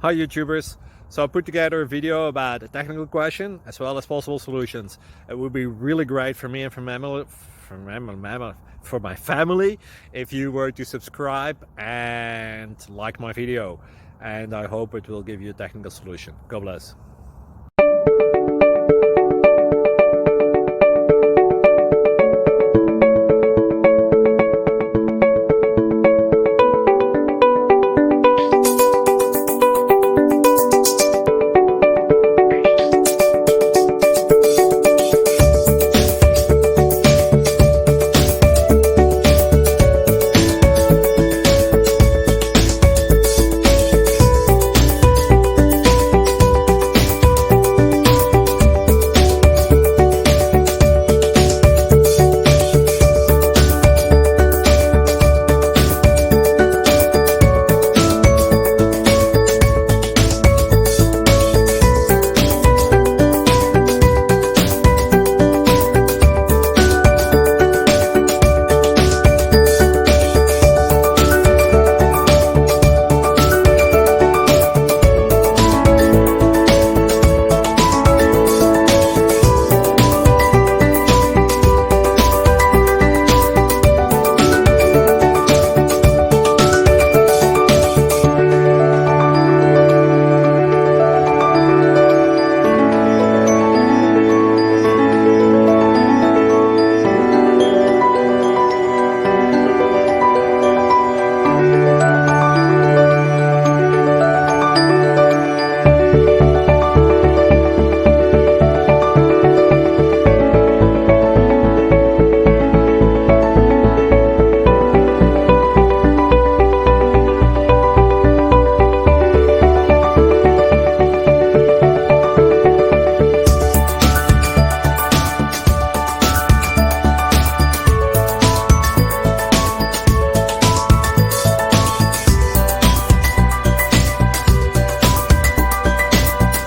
Hi YouTubers! So I put together a video about a technical question as well as possible solutions. It would be really great for me and for my family if you were to subscribe and like my video, and I hope it will give you a technical solution. God bless.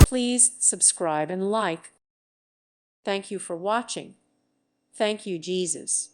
Please subscribe and like. Thank you for watching. Thank you, Jesus.